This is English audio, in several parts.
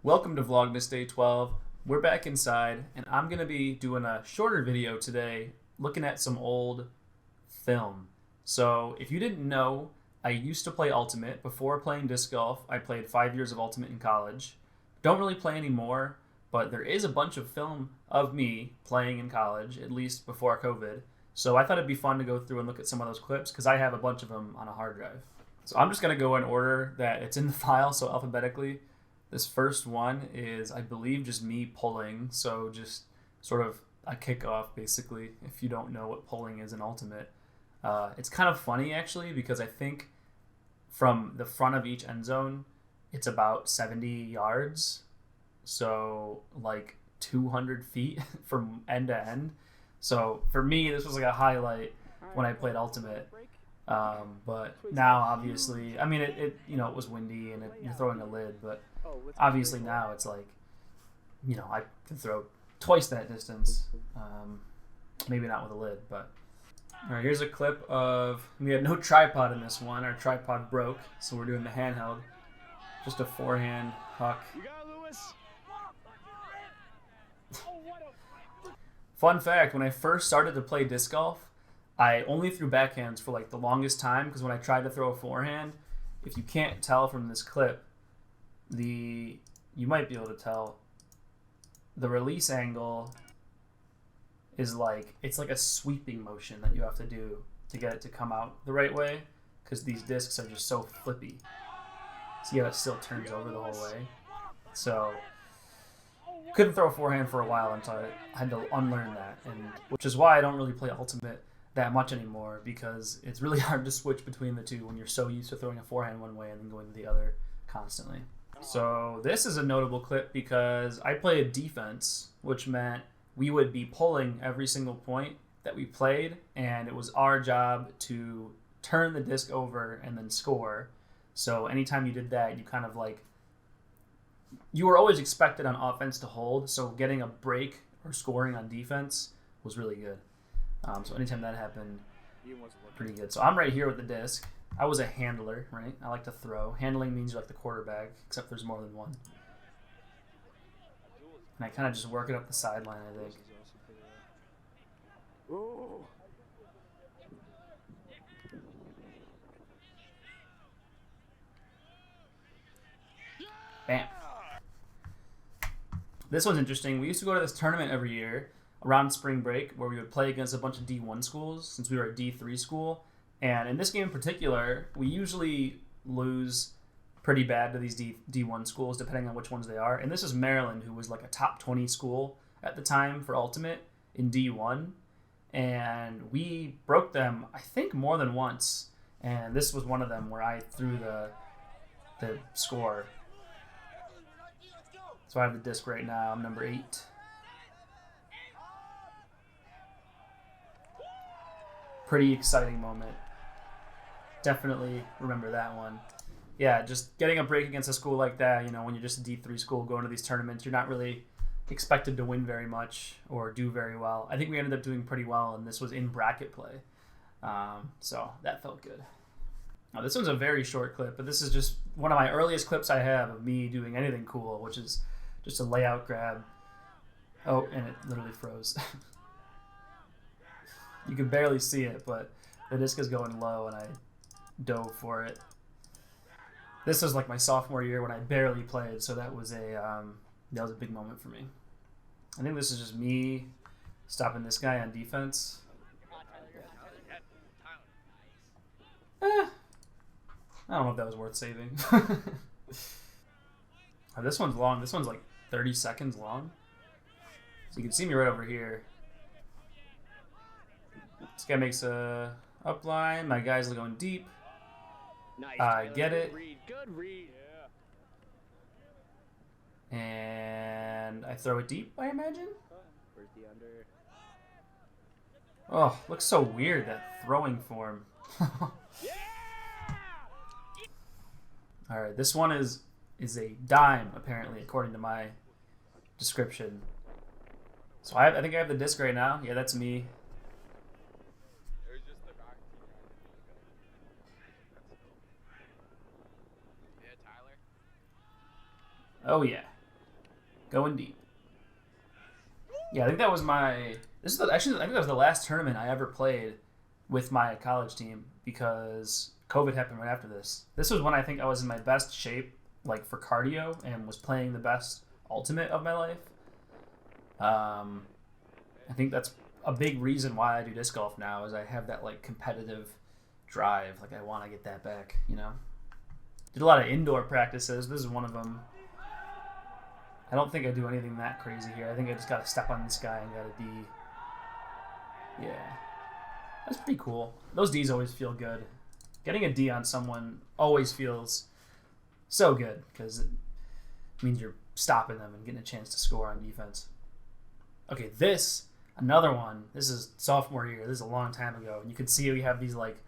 Welcome to Vlogmas Day 12. We're back inside, and I'm going to be doing a shorter video today looking at some old film. So, if you didn't know, I used to play Ultimate. Before playing disc golf, I played 5 years of Ultimate in college. Don't really play anymore, but there is a bunch of film of me playing in college, at least before COVID. So I thought it'd be fun to go through and look at some of those clips because I have a bunch of them on a hard drive. So I'm just going to go in order that it's in the file, so alphabetically. This first one is, I believe, just me pulling. So just sort of a kickoff, basically, if you don't know what pulling is in Ultimate. It's kind of funny, actually, because I think from the front of each end zone, it's about 70 yards. So like 200 feet from end to end. So for me, this was like a highlight when I played Ultimate. But now, obviously, I mean, it was windy and you're throwing a lid, but obviously now it's like, I can throw twice that distance. Maybe not with a lid, but. All right, here's a clip of, we had no tripod in this one. Our tripod broke, so we're doing the handheld. Just a forehand huck. Fun fact, when I first started to play disc golf, I only threw backhands for like the longest time because when I tried to throw a forehand, if you can't tell from this clip, you might be able to tell, the release angle is like, it's like a sweeping motion that you have to do to get it to come out the right way because these discs are just so flippy. See how it still turns over the whole way? So couldn't throw a forehand for a while until I had to unlearn that, and which is why I don't really play Ultimate that much anymore, because it's really hard to switch between the two when you're so used to throwing a forehand one way and then going to the other constantly. So this is a notable clip because I played defense, which meant we would be pulling every single point that we played, and it was our job to turn the disc over and then score. So anytime you did that, you kind of like, you were always expected on offense to hold, so getting a break or scoring on defense was really good. So anytime that happened, pretty good. So I'm right here with the disc. I was a handler, right? I like to throw. Handling means you're like the quarterback, except there's more than one. And I kind of just work it up the sideline, I think. Bam. This one's interesting. We used to go to this tournament every year around spring break where we would play against a bunch of D1 schools since we were a D3 school. And in this game in particular, we usually lose pretty bad to these D1 schools depending on which ones they are. And this is Maryland, who was like a top 20 school at the time for Ultimate in D1. And we broke them, I think, more than once. And this was one of them where I threw the score. So I have the disc right now. I'm number 8. Pretty exciting moment. Definitely remember that one. Yeah, just getting a break against a school like that, when you're just a D3 school going to these tournaments, you're not really expected to win very much or do very well. I think we ended up doing pretty well, and this was in bracket play. So that felt good. Now, this one's a very short clip, but this is just one of my earliest clips I have of me doing anything cool, which is just a layout grab. Oh, and it literally froze. You can barely see it, but the disc is going low, and I dove for it. This was like my sophomore year when I barely played, so that was a big moment for me. I think this is just me stopping this guy on defense. I don't know if that was worth saving. Oh, this one's long. This one's like 30 seconds long. So you can see me right over here. This guy makes a up line. My guy's going deep. I get it. Good read. And I throw it deep, I imagine? Where's the under? Oh, looks so weird, that throwing form. Alright, this one is a dime, apparently, according to my description. So I think I have the disc right now. Yeah, that's me. Oh yeah. Going deep. Yeah, I think that was my. Actually, I think that was the last tournament I ever played with my college team because COVID happened right after this. This was when I think I was in my best shape, like for cardio, and was playing the best ultimate of my life. I think that's a big reason why I do disc golf now is I have that like competitive drive. Like I want to get that back, you know. Did a lot of indoor practices. This is one of them. I don't think I do anything that crazy here. I think I just got to step on this guy and got a D. Yeah. That's pretty cool. Those Ds always feel good. Getting a D on someone always feels so good because it means you're stopping them and getting a chance to score on defense. Okay, another one. This is sophomore year. This is a long time ago. And you can see we have these like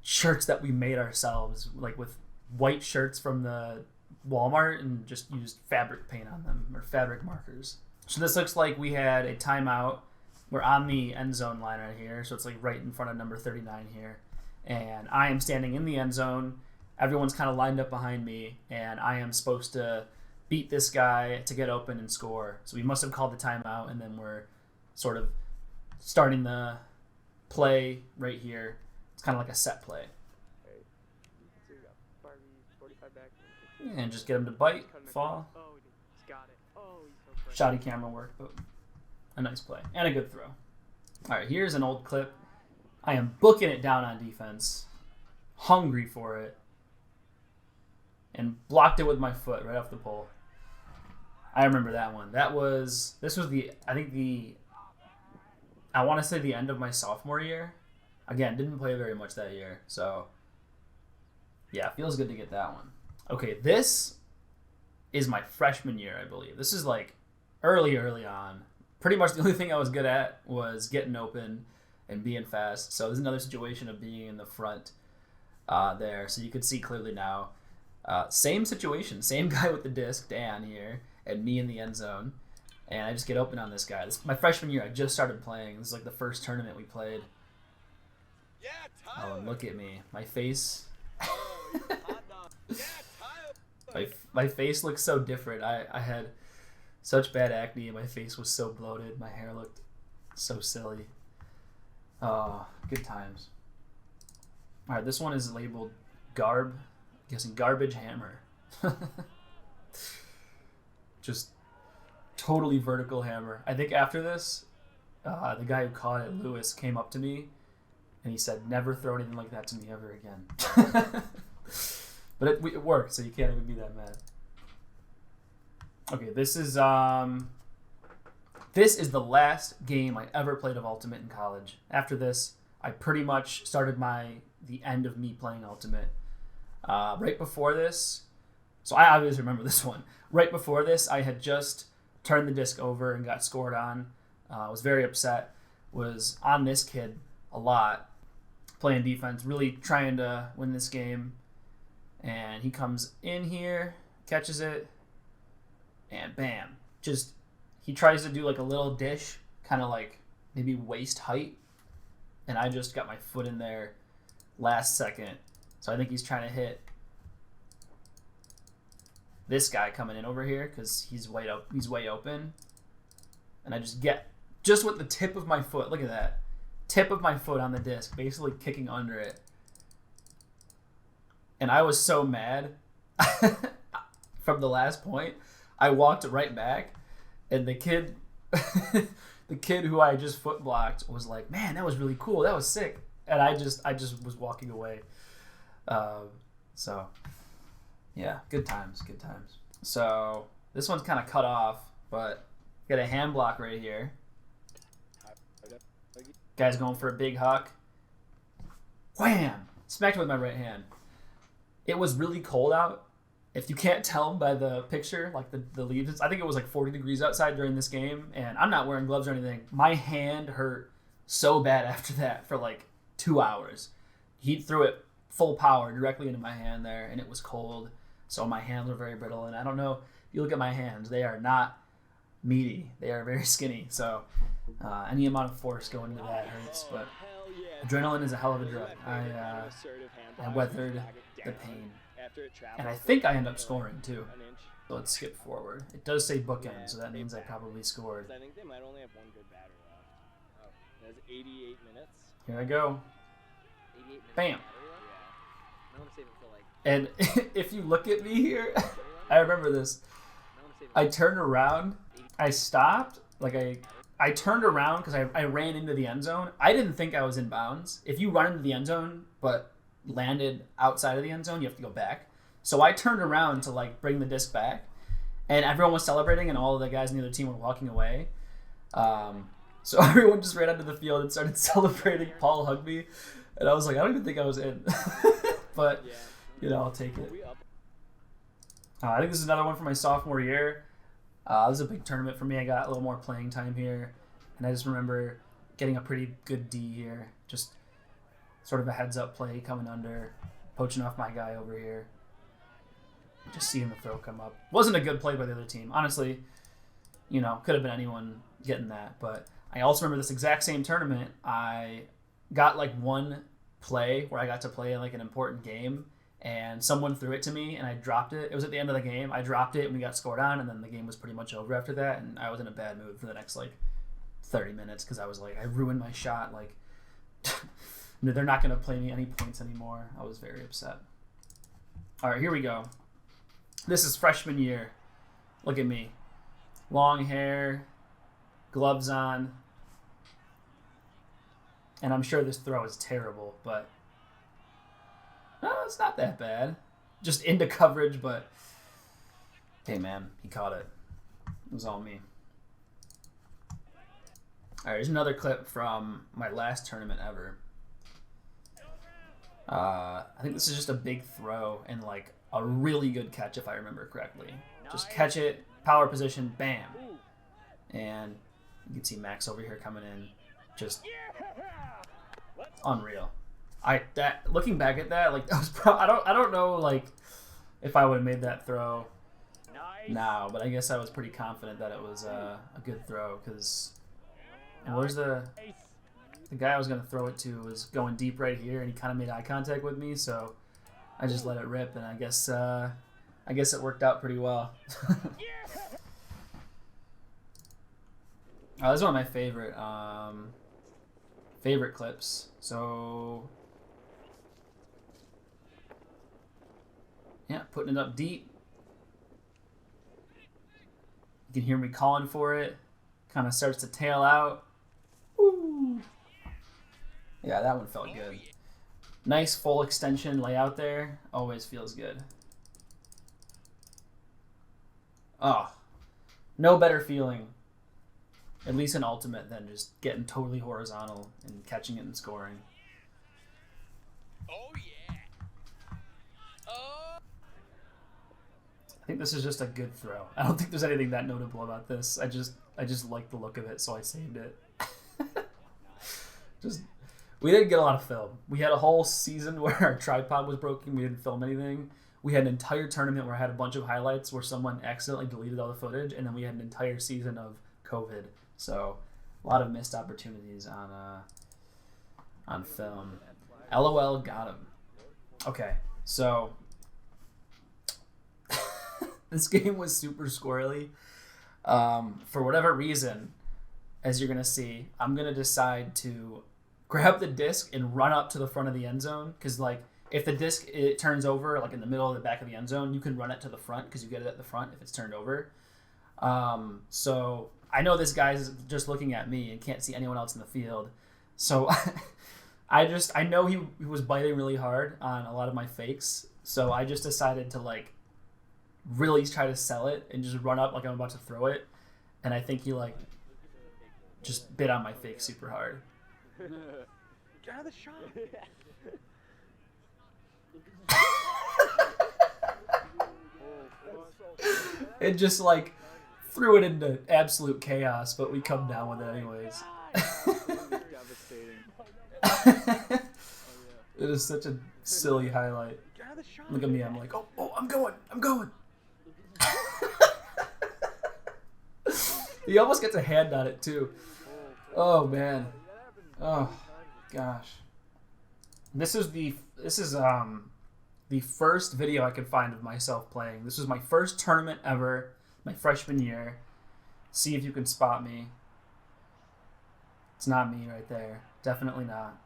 shirts that we made ourselves, like with white shirts from the Walmart and just used fabric paint on them or fabric markers. So this looks like we had a timeout. We're on the end zone line right here. So it's like right in front of number 39 here. And I am standing in the end zone. Everyone's kind of lined up behind me. And I am supposed to beat this guy to get open and score. So we must have called the timeout. And then we're sort of starting the play right here. It's kind of like a set play. And just get him to bite, fall. Oh, he's got it. Oh, he's so fresh. Shoddy camera work, but a nice play. And a good throw. All right, here's an old clip. I am booking it down on defense. Hungry for it. And blocked it with my foot right off the pole. I remember that one. This was I want to say the end of my sophomore year. Again, didn't play very much that year. So, yeah, feels good to get that one. Okay, this is my freshman year, I believe. This is like early on. Pretty much the only thing I was good at was getting open and being fast. So there's another situation of being in the front there. So you can see clearly now. Same situation. Same guy with the disc, Dan here, and me in the end zone. And I just get open on this guy. My freshman year, I just started playing. This is like the first tournament we played. Yeah, Oh, look at me. My face. Yeah, My face looks so different. I had such bad acne and my face was so bloated. My hair looked so silly. Oh, good times. All right, this one is labeled I'm guessing garbage hammer. Just totally vertical hammer. I think after this, the guy who caught it, Lewis, came up to me and he said, "Never throw anything like that to me ever again." But it worked, so you can't even be that mad. Okay, this is the last game I ever played of Ultimate in college. After this, I pretty much started the end of me playing Ultimate. Right before this, so I obviously remember this one. Right before this, I had just turned the disc over and got scored on. I was very upset. Was on this kid a lot, playing defense, really trying to win this game. And he comes in here, catches it, and bam. He tries to do like a little dish, kind of like maybe waist height. And I just got my foot in there last second. So I think he's trying to hit this guy coming in over here because he's way open. And I just with the tip of my foot, look at that. Tip of my foot on the disc, basically kicking under it. And I was so mad from the last point. I walked right back, and the kid who I just foot blocked was like, "Man, that was really cool. That was sick." And I just was walking away. So yeah, good times. So this one's kind of cut off, but got a hand block right here. Guy's going for a big huck. Wham! Smacked it with my right hand. It was really cold out. If you can't tell by the picture, like the leaves, I think it was like 40 degrees outside during this game, and I'm not wearing gloves or anything. My hand hurt so bad after that for like 2 hours. He threw it full power directly into my hand there, and it was cold, so my hands were very brittle. And I don't know, if you look at my hands, they are not meaty. They are very skinny, so any amount of force going into that hurts, but adrenaline is a hell of a drug. I weathered the pain. And I think I end up scoring too. So let's skip forward. It does say bookend, so that means I probably scored. I think they might only have one good batter left. Oh, that's 88 minutes. Here I go. 88 minutes. Bam. Yeah. I want to save it for like. And if you look at me here, I remember this. I want to save it. I turned around. I stopped. Like I turned around because I ran into the end zone. I didn't think I was in bounds. If you run into the end zone but landed outside of the end zone, you have to go back. So I turned around to like bring the disc back, and everyone was celebrating, and all of the guys in the other team were walking away. So everyone just ran onto the field and started celebrating. Paul hugged me, and I was like, I don't even think I was in, but you know, I'll take it. I think this is another one for my sophomore year. This is a big tournament for me. I got a little more playing time here, and I just remember getting a pretty good D here. Just sort of a heads-up play coming under, poaching off my guy over here. Just seeing the throw come up. Wasn't a good play by the other team. Honestly, you know, could have been anyone getting that. But I also remember this exact same tournament. I got like one play where I got to play like an important game, and someone threw it to me, and I dropped it. It was at the end of the game. I dropped it, and we got scored on, and then the game was pretty much over after that, and I was in a bad mood for the next like 30 minutes because I was like, I ruined my shot. Like, they're not going to play me any points anymore. I was very upset. All right, here we go. This is freshman year. Look at me. Long hair, gloves on. And I'm sure this throw is terrible, but no, it's not that bad. Just into coverage, but hey, man, he caught it. It was all me. All right, here's another clip from my last tournament ever. I think this is just a big throw and like a really good catch if I remember correctly. Just catch it, power position, bam. And you can see Max over here coming in, just unreal. Looking back at that, like that was I don't know like if I would have made that throw now, but I guess I was pretty confident that it was a good throw because where's the guy I was gonna throw it to was going deep right here, and he kind of made eye contact with me, so I just let it rip, and I guess it worked out pretty well. Oh, this is one of my favorite clips. So yeah, putting it up deep. You can hear me calling for it. Kind of starts to tail out. Woo. Yeah, that one felt good. Nice full extension layout there. Always feels good. Oh, no better feeling, at least in Ultimate, than just getting totally horizontal and catching it and scoring. Oh yeah. Oh. I think this is just a good throw. I don't think there's anything that notable about this. I just like the look of it, so I saved it. We didn't get a lot of film. We had a whole season where our tripod was broken. We didn't film anything. We had an entire tournament where I had a bunch of highlights where someone accidentally deleted all the footage, and then we had an entire season of COVID. So a lot of missed opportunities on film. LOL got him. Okay, so this game was super squirrely. For whatever reason, as you're going to see, I'm going to decide to grab the disc and run up to the front of the end zone, because like if the disc it turns over like in the middle of the back of the end zone, you can run it to the front because you get it at the front if it's turned over. So I know this guy's just looking at me and can't see anyone else in the field, so I know he was biting really hard on a lot of my fakes, so I just decided to like really try to sell it and just run up like I'm about to throw it, and I think he like just bit on my fake super hard. Get out of the shot. It just like threw it into absolute chaos, but we come down with it anyways. It is such a silly highlight. Look at me, I'm like, oh, I'm going. He almost gets a hand on it too. Oh man. Oh gosh. This is the first video I could find of myself playing. This was my first tournament ever, my freshman year. See if you can spot me. It's not me right there. Definitely not.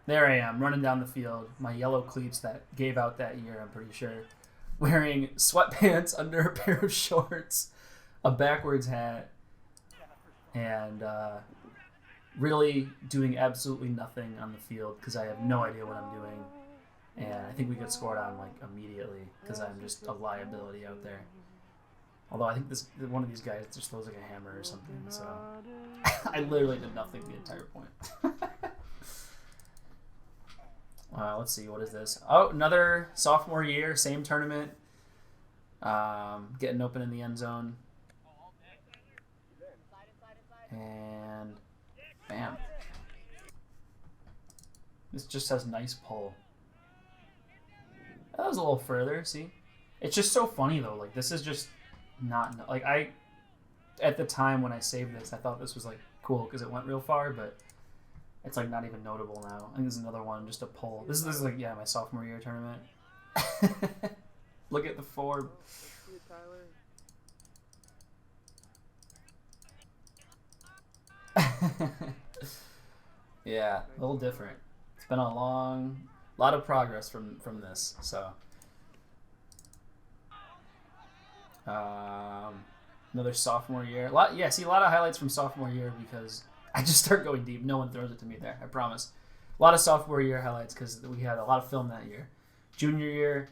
There I am, running down the field. My yellow cleats that gave out that year, I'm pretty sure. Wearing sweatpants under a pair of shorts, a backwards hat, and really doing absolutely nothing on the field because I have no idea what I'm doing. And I think we get scored on like immediately because I'm just a liability out there. Although I think one of these guys just throws like a hammer or something, so I literally did nothing the entire point. Let's see, what is this? Oh, another sophomore year, same tournament. Getting open in the end zone. And bam. This just has nice pull. That was a little further, see? It's just so funny though, like this is just not, like at the time when I saved this, I thought this was like cool because it went real far, but it's like not even notable now. I think there's another one, just a pull. This is like, yeah, my sophomore year tournament. Look at the form. Yeah, a little different. It's been a lot of progress from this, so. Another sophomore year. A lot of highlights from sophomore year because I just start going deep. No one throws it to me there, I promise. A lot of sophomore year highlights because we had a lot of film that year. Junior year,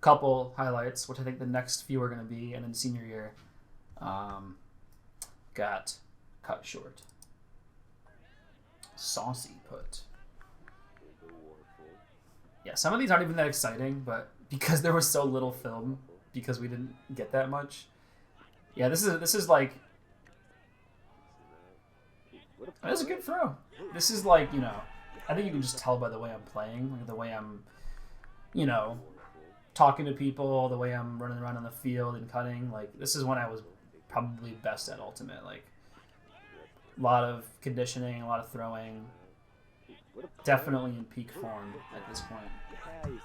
couple highlights, which I think the next few are going to be, and then senior year, got cut short. Saucy put. Yeah, some of these aren't even that exciting, but because there was so little film, because we didn't get that much. Yeah, this is like. That was a good throw. This is like, you know, I think you can just tell by the way I'm playing, like the way I'm, you know, talking to people, the way I'm running around on the field and cutting. Like, this is when I was probably best at Ultimate. Like, a lot of conditioning, a lot of throwing. Definitely in peak form at this point.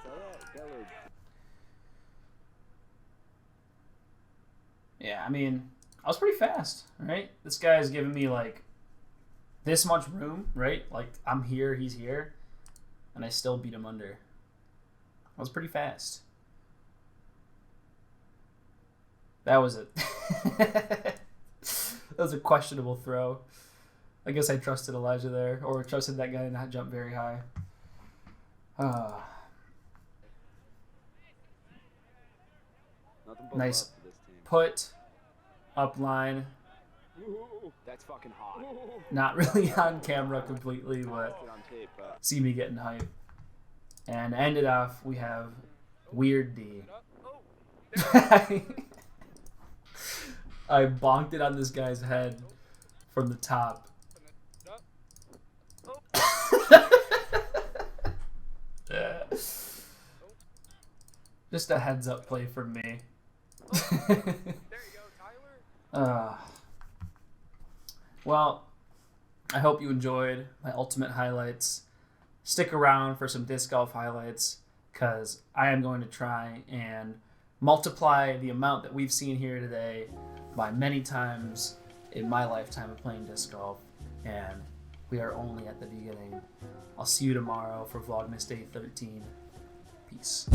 Yeah, I mean, I was pretty fast, right? This guy's giving me, like, this much room, right? Like, I'm here, he's here, and I still beat him under. I was pretty fast. That was it. That was a questionable throw. I guess I trusted Elijah there, or trusted that guy to not jump very high. Nice put, up line. That's fucking hot. Not really on camera completely, but see me getting hype. And to end it off, we have Weird D. I bonked it on this guy's head from the top. Yeah. Just a heads up play from me. There you go, Tyler. Well, I hope you enjoyed my ultimate highlights. Stick around for some disc golf highlights because I am going to try and multiply the amount that we've seen here today by many times in my lifetime of playing disc golf, and we are only at the beginning. I'll see you tomorrow for Vlogmas Day 13. Peace.